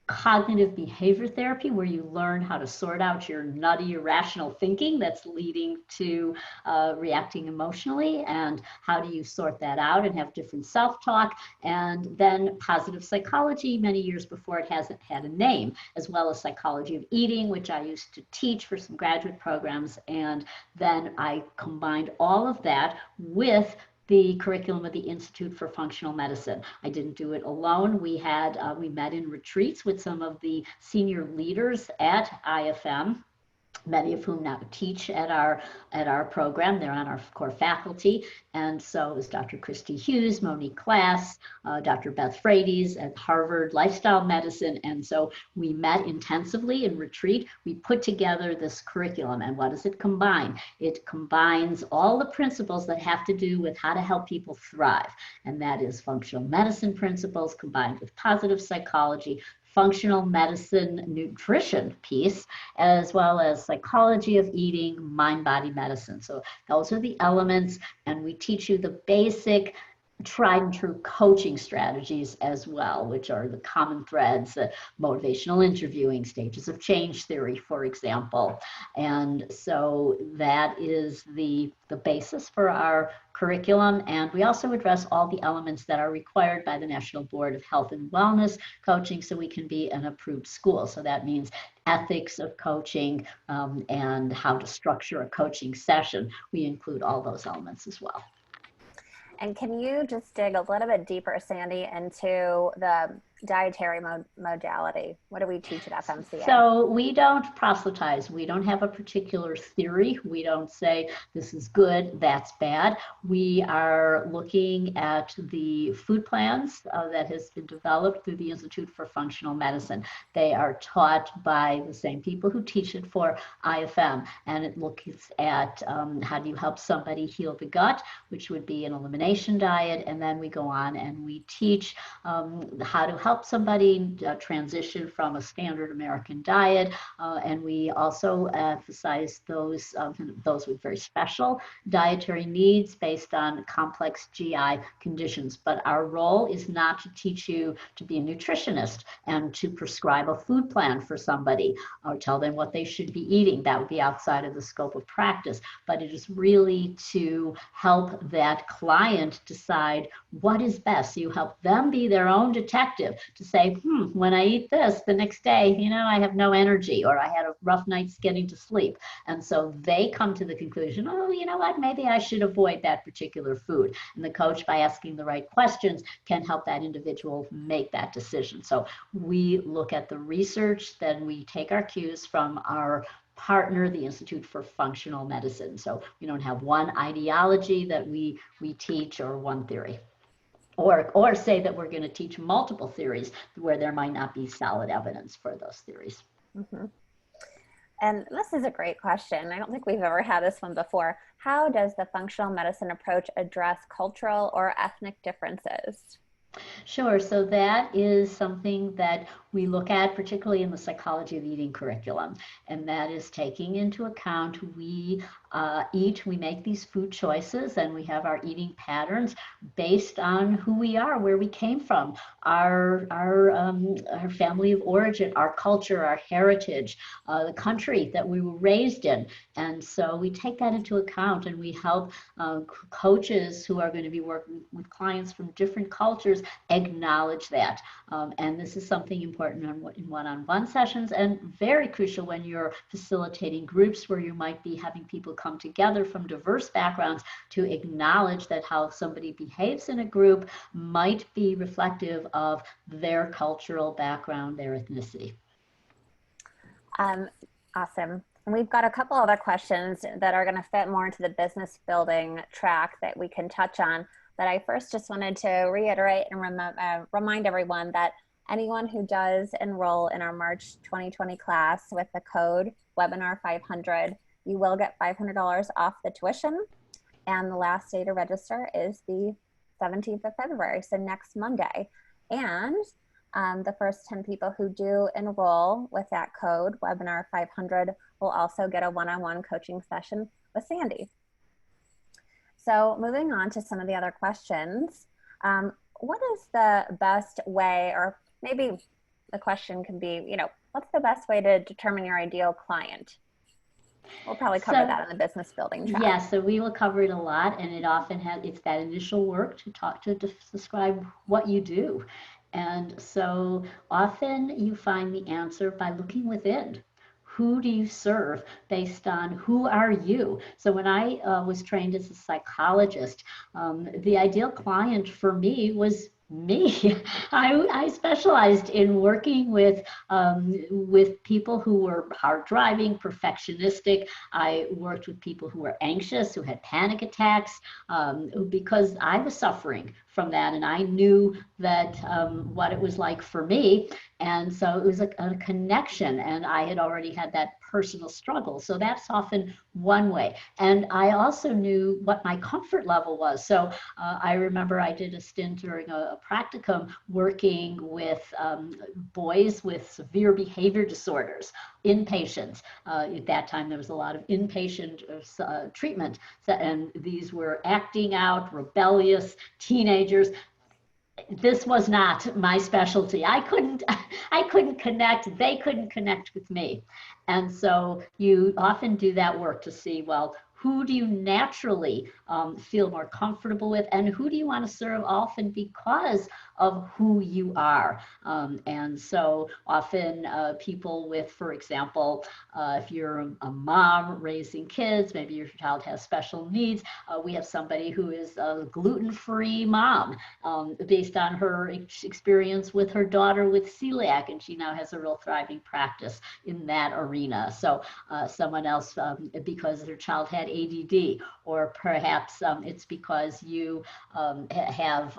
Speaker 1: cognitive behavior therapy, where you learn how to sort out your nutty, irrational thinking that's leading to reacting emotionally, and how do you sort that out and have different self-talk, and then positive psychology many years before it hasn't had a name, as well as psychology of eating, which I used to teach for some graduate programs, and then I combined all of that with the curriculum of the Institute for Functional Medicine. I didn't do it alone. We met in retreats with some of the senior leaders at IFM, many of whom now teach at our program. They're on our core faculty. And so it was Dr. Christy Hughes, Monique Class, Dr. Beth Frades at Harvard Lifestyle Medicine. And so we met intensively in retreat. We put together this curriculum. And what does it combine? It combines all the principles that have to do with how to help people thrive. And that is functional medicine principles combined with positive psychology, functional medicine nutrition piece, as well as psychology of eating, mind-body medicine. So those are the elements, and we teach you the basic tried and true coaching strategies as well, which are the common threads, motivational interviewing, stages of change theory, for example. And so that is the basis for our curriculum. And we also address all the elements that are required by the National Board of Health and Wellness Coaching so we can be an approved school. So that means ethics of coaching and how to structure a coaching session. We include all those elements as well.
Speaker 2: And can you just dig a little bit deeper, Sandy, into the dietary modality? What do we teach at FMCA?
Speaker 1: So we don't proselytize. We don't have a particular theory. We don't say this is good, that's bad. We are looking at the food plans that has been developed through the Institute for Functional Medicine. They are taught by the same people who teach it for IFM, and it looks at how do you help somebody heal the gut, which would be an elimination diet, and then we go on and we teach how to help somebody transition from a standard American diet, and we also emphasize those with very special dietary needs based on complex GI conditions. But our role is not to teach you to be a nutritionist and to prescribe a food plan for somebody or tell them what they should be eating. That would be outside of the scope of practice. But it is really to help that client decide what is best. You help them be their own detective to say, when I eat this, the next day, I have no energy, or I had a rough night's getting to sleep. And so they come to the conclusion, oh, you know what, maybe I should avoid that particular food. And the coach, by asking the right questions, can help that individual make that decision. So we look at the research, then we take our cues from our partner, the Institute for Functional Medicine. So we don't have one ideology that we teach or one theory. Or say that we're going to teach multiple theories where there might not be solid evidence for those theories.
Speaker 2: Mm-hmm. And this is a great question. I don't think we've ever had this one before. How does the functional medicine approach address cultural or ethnic differences?
Speaker 1: Sure. So that is something that we look at, particularly in the psychology of eating curriculum, and that is taking into account we make these food choices, and we have our eating patterns based on who we are, where we came from, our family of origin, our culture, our heritage, the country that we were raised in. And so we take that into account, and we help coaches who are going to be working with clients from different cultures acknowledge that. And this is something important in one-on-one sessions, and very crucial when you're facilitating groups where you might be having people come together from diverse backgrounds, to acknowledge that how somebody behaves in a group might be reflective of their cultural background, their ethnicity.
Speaker 2: Awesome. And we've got a couple other questions that are going to fit more into the business building track that we can touch on. But I first just wanted to reiterate and remind everyone that anyone who does enroll in our March 2020 class with the code Webinar 500, you will get $500 off the tuition. And the last day to register is the 17th of February, so next Monday. And the first 10 people who do enroll with that code, Webinar 500, will also get a one-on-one coaching session with Sandy. So moving on to some of the other questions, what is the best way, or maybe the question can be, what's the best way to determine your ideal client? We'll probably cover that in the business building track.
Speaker 1: Yeah, so we will cover it a lot, and it often it's that initial work to describe what you do. And so often you find the answer by looking within. Who do you serve based on who are you? So when I was trained as a psychologist, the ideal client for me was me. I specialized in working with people who were hard driving, perfectionistic. I worked with people who were anxious, who had panic attacks, because I was suffering from that, and I knew that what it was like for me. And so it was a connection, and I had already had that personal struggle. So that's often one way. And I also knew what my comfort level was. So I remember I did a stint during a practicum working with boys with severe behavior disorders, inpatients. At that time, there was a lot of inpatient treatment. And these were acting out, rebellious teenagers. This was not my specialty. I couldn't connect. They couldn't connect with me. And so you often do that work to see, well, who do you naturally feel more comfortable with, and who do you want to serve often because of who you are. And so often people with, for example, if you're a mom raising kids, maybe your child has special needs, we have somebody who is a gluten-free mom based on her experience with her daughter with celiac, and she now has a real thriving practice in that arena. So someone else because their child had ADD, or perhaps it's because you have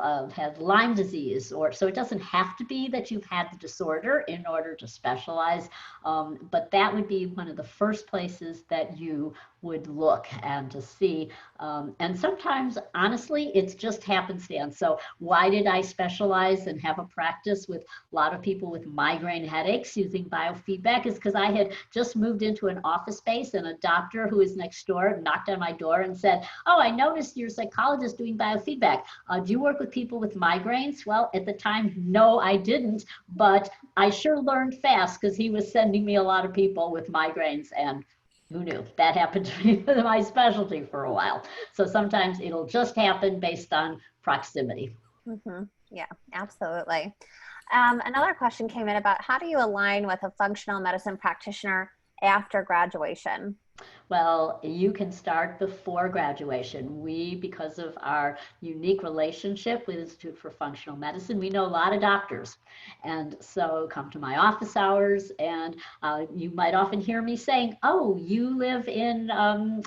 Speaker 1: Lyme disease, or so it doesn't have to be that you've had the disorder in order to specialize, but that would be one of the first places that you would look and to see. And sometimes, honestly, it's just happenstance. So why did I specialize and have a practice with a lot of people with migraine headaches using biofeedback? Is because I had just moved into an office space, and a doctor who is next door knocked on my door and said, "Oh, I noticed you're a psychologist doing biofeedback. Do you work with people with migraines?" Well, at the time, no, I didn't, but I sure learned fast because he was sending me a lot of people with migraines, and who knew? That happened to be my specialty for a while. So sometimes it'll just happen based on proximity.
Speaker 2: Mm-hmm. Yeah, absolutely. Another question came in about how do you align with a functional medicine practitioner after graduation?
Speaker 1: Well, you can start before graduation. We, because of our unique relationship with Institute for Functional Medicine, we know a lot of doctors. And so come to my office hours, and you might often hear me saying, "Oh, you live in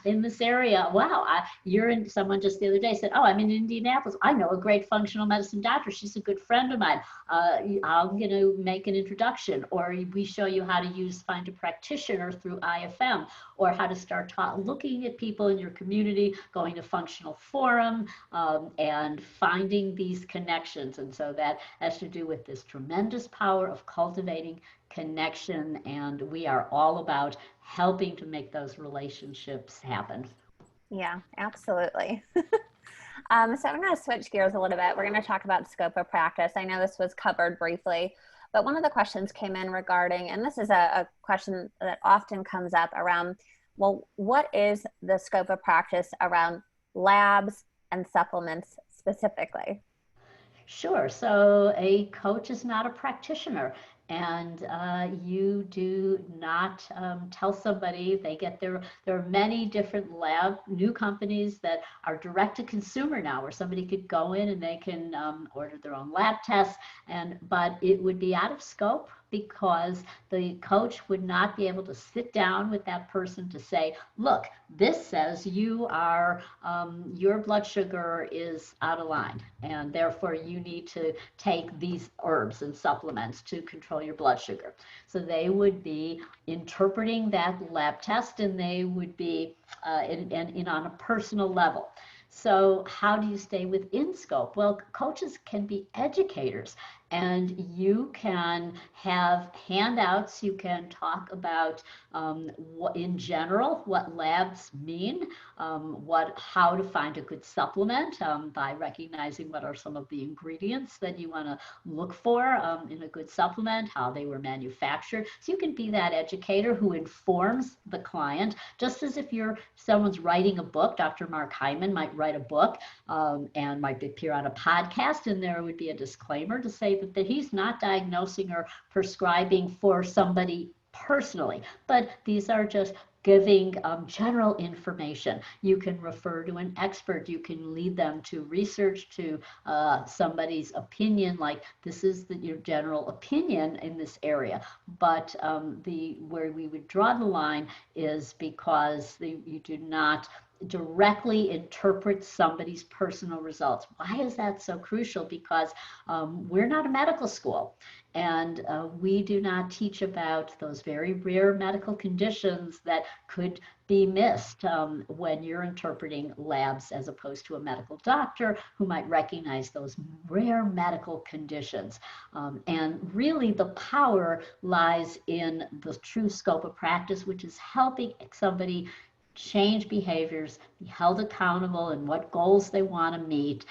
Speaker 1: this area. Wow, you're in," someone just the other day said, "Oh, I'm in Indianapolis. I know a great functional medicine doctor. She's a good friend of mine. I'm going to make an introduction." Or we show you how to find a practitioner through IFM, or how to start looking at people in your community, going to functional forum, and finding these connections. And so that has to do with this tremendous power of cultivating connection. And we are all about helping to make those relationships happen.
Speaker 2: Yeah, absolutely. So I'm going to switch gears a little bit. We're going to talk about scope of practice. I know this was covered briefly, but one of the questions came in regarding, and this is a question that often comes up around, well, what is the scope of practice around labs and supplements specifically?
Speaker 1: Sure. So a coach is not a practitioner, and you do not tell somebody they get there. There are many different new companies that are direct to consumer now, where somebody could go in and they can order their own lab tests, but it would be out of scope because the coach would not be able to sit down with that person to say, "Look, this says you are your blood sugar is out of line, and therefore you need to take these herbs and supplements to control your blood sugar." So they would be interpreting that lab test, and they would be in on a personal level. So how do you stay within scope? Well, coaches can be educators, and you can have handouts. You can talk about in general what labs mean, how to find a good supplement by recognizing what are some of the ingredients that you want to look for in a good supplement, how they were manufactured. So you can be that educator who informs the client, just as if someone's writing a book. Dr. Mark Hyman might write a book and might appear on a podcast, and there would be a disclaimer to say that he's not diagnosing or prescribing for somebody personally, but these are just giving general information. You can refer to an expert. You can lead them to research, to somebody's opinion, like this is your general opinion in this area. But where we would draw the line is because you do not directly interpret somebody's personal results. Why is that so crucial? Because we're not a medical school, and we do not teach about those very rare medical conditions that could be missed when you're interpreting labs, as opposed to a medical doctor who might recognize those rare medical conditions. And really the power lies in the true scope of practice, which is helping somebody change behaviors, be held accountable in what goals they want to meet.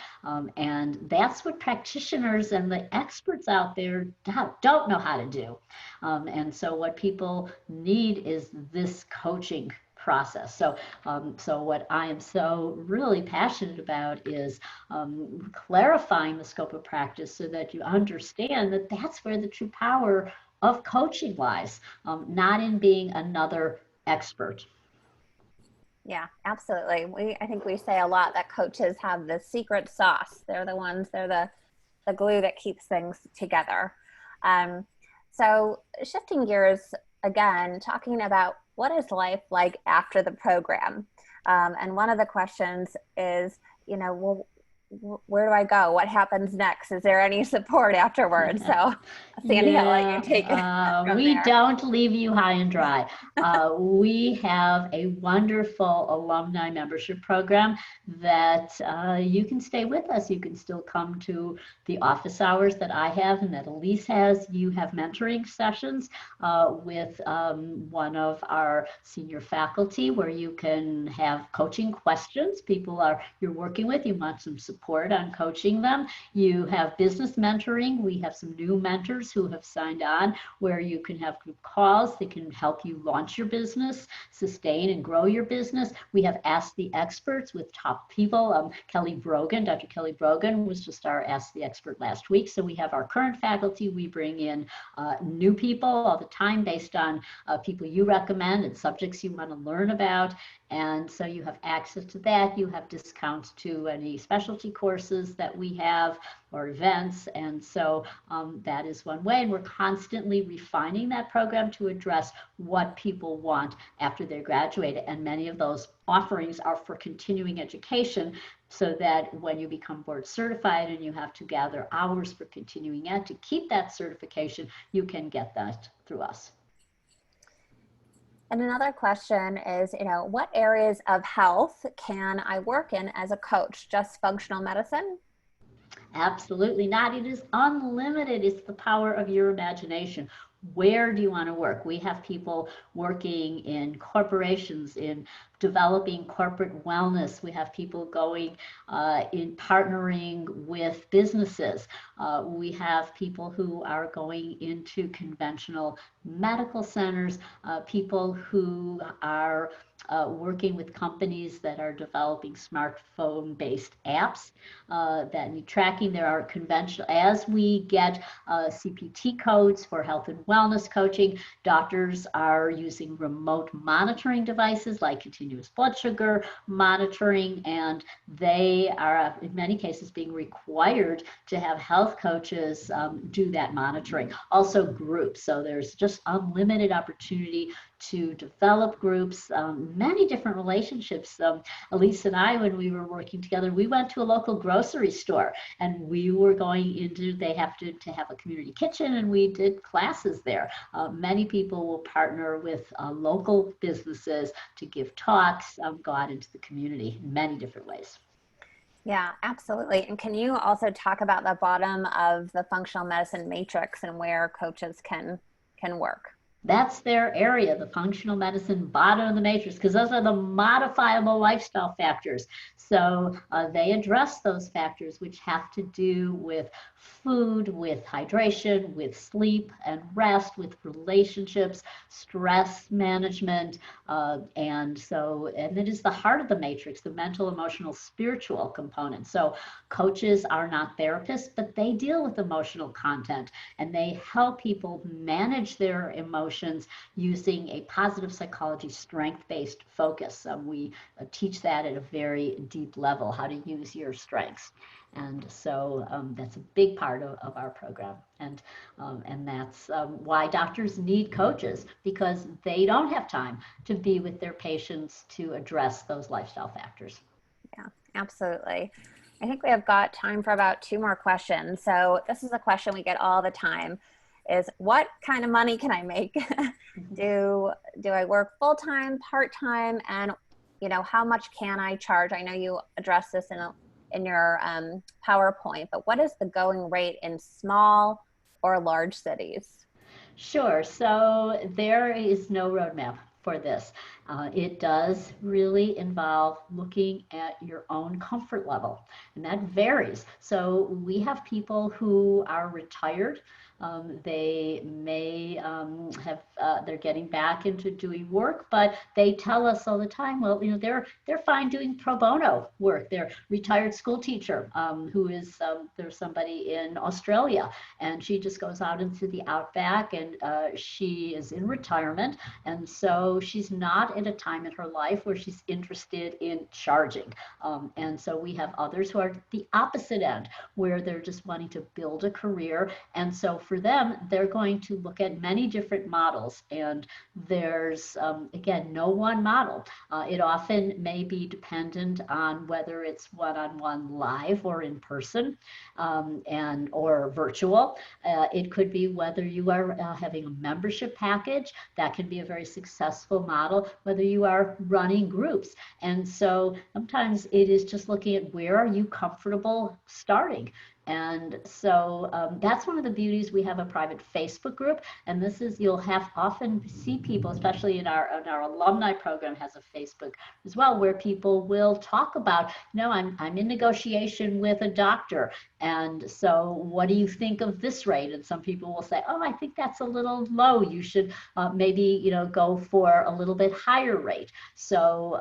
Speaker 1: And that's what practitioners and the experts out there don't know how to do. And so what people need is this coaching process. So what I am so really passionate about is clarifying the scope of practice so that you understand that that's where the true power of coaching lies, not in being another expert.
Speaker 2: Yeah, absolutely. I think we say a lot that coaches have the secret sauce. They're the glue that keeps things together. So shifting gears again, talking about what is life like after the program? And one of the questions is, well, where do I go? What happens next? Is there any support afterwards? So Sandy, I'll let you take it from
Speaker 1: we
Speaker 2: there.
Speaker 1: don't leave you high and dry. We have a wonderful alumni membership program that you can stay with us. You can still come to the office hours that I have and that Elise has. You have mentoring sessions with one of our senior faculty where you can have coaching questions. People you're working with, you want some support on coaching them. You have business mentoring. We have some new mentors who have signed on where you can have group calls that can help you launch your business, sustain and grow your business. We have Ask the Experts with top people. Kelly Brogan, Dr. Kelly Brogan was just our Ask the Expert last week. So we have our current faculty. We bring in new people all the time based on people you recommend and subjects you want to learn about. And so you have access to that. You have discounts to any specialty courses that we have or events. And so that is one way. And we're constantly refining that program to address what people want after they graduate. And many of those offerings are for continuing education so that when you become board certified and you have to gather hours for continuing ed to keep that certification, you can get that through us.
Speaker 2: And another question is, what areas of health can I work in as a coach? Just functional medicine?
Speaker 1: Absolutely not. It is unlimited. It's the power of your imagination. Where do you want to work? We have people working in corporations, in developing corporate wellness. We have people going in partnering with businesses. We have people who are going into conventional medical centers, people who are working with companies that are developing smartphone-based apps that need tracking. There are conventional, as we get CPT codes for health and wellness coaching, doctors are using remote monitoring devices like continuous blood sugar monitoring, and they are in many cases being required to have health coaches do that monitoring. Also groups, so there's just unlimited opportunity to develop groups, many different relationships. Elise and I, when we were working together, we went to a local grocery store and we were going into, they have to have a community kitchen, and we did classes there. Many people will partner with local businesses to give talks, go out into the community in many different ways.
Speaker 2: Yeah, absolutely. And can you also talk about the bottom of the functional medicine matrix and where coaches can work?
Speaker 1: That's their area, the functional medicine bottom of the matrix, because those are the modifiable lifestyle factors. So they address those factors which have to do with food, with hydration, with sleep and rest, with relationships, stress management. And it is the heart of the matrix, the mental, emotional, spiritual component. So coaches are not therapists, but they deal with emotional content and they help people manage their emotions using a positive psychology strength-based focus. We teach that at a very deep level, how to use your strengths. And so that's a big part of our program. And that's why doctors need coaches, because they don't have time to be with their patients to address those lifestyle factors.
Speaker 2: Yeah, absolutely. I think we have got time for about 2 more questions. So this is a question we get all the time, is what kind of money can I make? Do I work full-time, part-time, and how much can I charge? I know you addressed this in your PowerPoint, but what is the going rate in small or large cities?
Speaker 1: Sure. So there is no roadmap for this. It does really involve looking at your own comfort level, and that varies. So we have people who are retired. They may they're getting back into doing work, but they tell us all the time, well, they're fine doing pro bono work. They're retired school teacher who is there's somebody in Australia, and she just goes out into the outback, and she is in retirement, and so she's not at a time in her life where she's interested in charging. And so we have others who are the opposite end, where they're just wanting to build a career. And so for them, they're going to look at many different models. And there's, again, no one model. It often may be dependent on whether it's one-on-one live or in person, or virtual. It could be whether you are having a membership package. That can be a very successful model, whether you are running groups. And so sometimes it is just looking at where are you comfortable starting. And so that's one of the beauties. We have a private Facebook group, and this is, you'll have often see people, especially in our alumni program has a Facebook as well, where people will talk about, I'm in negotiation with a doctor, and so what do you think of this rate? And some people will say, oh, I think that's a little low. You should maybe go for a little bit higher rate. So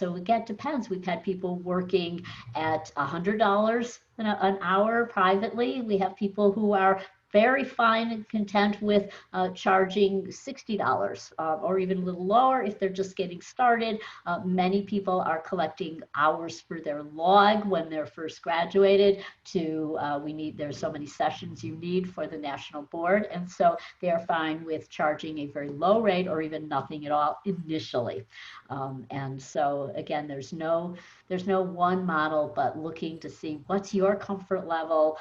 Speaker 1: again, it depends. We've had people working at $100 an hour privately. We have people who are very fine and content with charging $60 or even a little lower if they're just getting started. Many people are collecting hours for their log when they're first graduated there's so many sessions you need for the national board. And so they're fine with charging a very low rate or even nothing at all initially. And so again, there's no one model, but looking to see what's your comfort level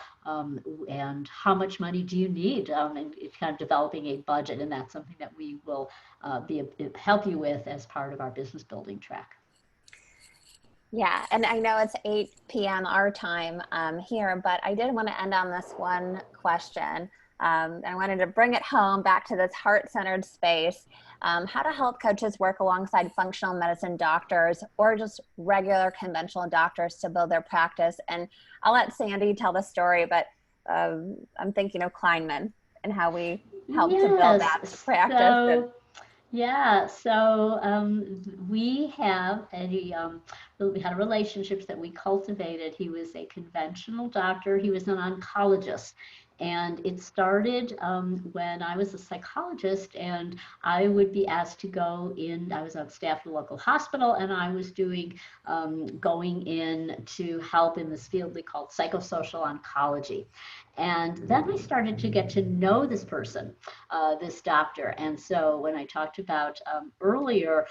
Speaker 1: and how much money do you need, and kind of developing a budget. And that's something that we will help you with as part of our business building track.
Speaker 2: Yeah, and I know it's 8 p.m. our time here, but I did want to end on this one question. I wanted to bring it home back to this heart-centered space. How to help coaches work alongside functional medicine doctors or just regular conventional doctors to build their practice. And I'll let Sandy tell the story, but I'm thinking of Kleinman and how we help to build that practice.
Speaker 1: We had relationships that we cultivated. He was a conventional doctor. He was an oncologist. And it started when I was a psychologist, and I would be asked to go in. I was on staff at a local hospital, and I was going in to help in this field we called psychosocial oncology. And then I started to get to know this person, this doctor. And so when I talked about earlier,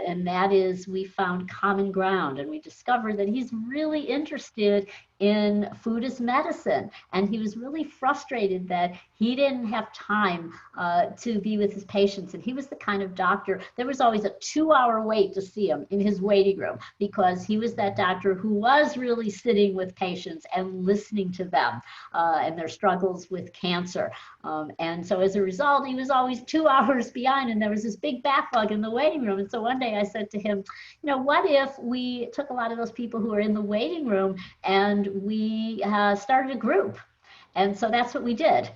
Speaker 1: and that is, we found common ground, and we discovered that he's really interested in food as medicine. And he was really frustrated that he didn't have time to be with his patients. And he was the kind of doctor, there was always a 2-hour wait to see him in his waiting room, because he was that doctor who was really sitting with patients and listening to them and their struggles with cancer. And so as a result, he was always 2 hours behind, and there was this big backlog in the waiting room. And so one day I said to him, what if we took a lot of those people who are in the waiting room and we started a group? And so that's what we did.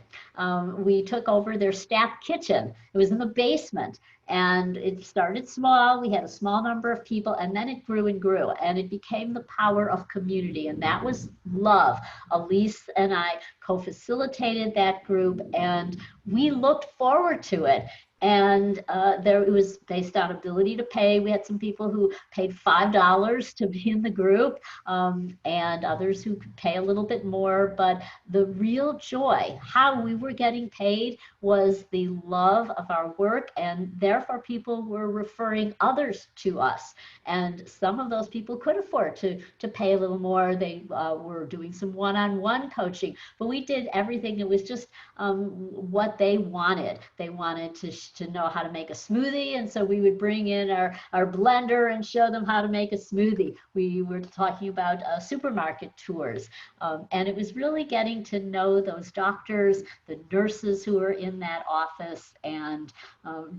Speaker 1: We took over their staff kitchen. It was in the basement, and it started small. We had a small number of people, and then it grew and grew, and it became the power of community, and that was love. Elise and I co-facilitated that group, and we looked forward to it. And it was based on ability to pay. We had some people who paid $5 to be in the group, and others who could pay a little bit more. But the real joy, how we were getting paid, was the love of our work, and therefore people were referring others to us. And some of those people could afford to pay a little more. They were doing some one-on-one coaching, but we did everything. It was just what they wanted. They wanted to to know how to make a smoothie, and so we would bring in our blender and show them how to make a smoothie. We were talking about supermarket tours, and it was really getting to know those doctors, the nurses who were in that office, and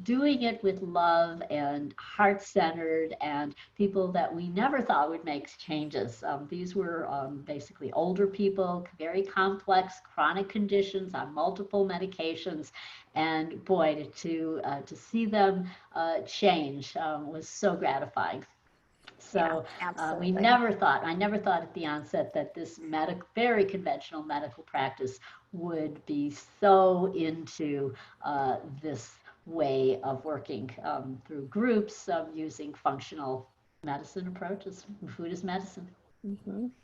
Speaker 1: doing it with love and heart-centered, and people that we never thought would make changes. These were basically older people, very complex chronic conditions on multiple medications, and boy, to see them change was so gratifying.
Speaker 2: Yeah,
Speaker 1: So
Speaker 2: absolutely.
Speaker 1: I never thought at the onset that this very conventional medical practice would be so into this way of working through groups, using functional medicine approaches. Food is medicine.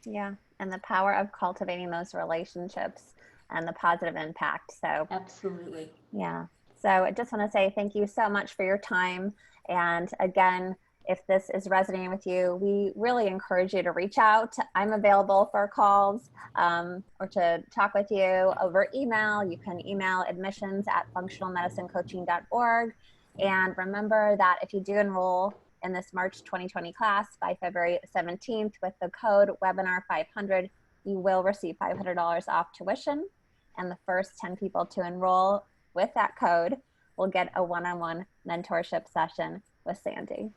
Speaker 2: Yeah, and the power of cultivating those relationships and the positive impact. So,
Speaker 1: Absolutely.
Speaker 2: yeah. So I just want to say thank you so much for your time. And again, if this is resonating with you, we really encourage you to reach out. I'm available for calls or to talk with you over email. You can email admissions@functionalmedicinecoaching.org. And remember that if you do enroll in this March 2020 class by February 17th with the code webinar500, you will receive $500 off tuition. And the first 10 people to enroll with that code will get a one-on-one mentorship session with Sandy.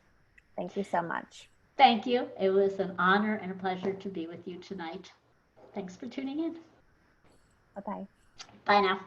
Speaker 2: Thank you so much.
Speaker 1: Thank you. It was an honor and a pleasure to be with you tonight. Thanks for tuning in.
Speaker 2: Bye-bye.
Speaker 1: Bye now.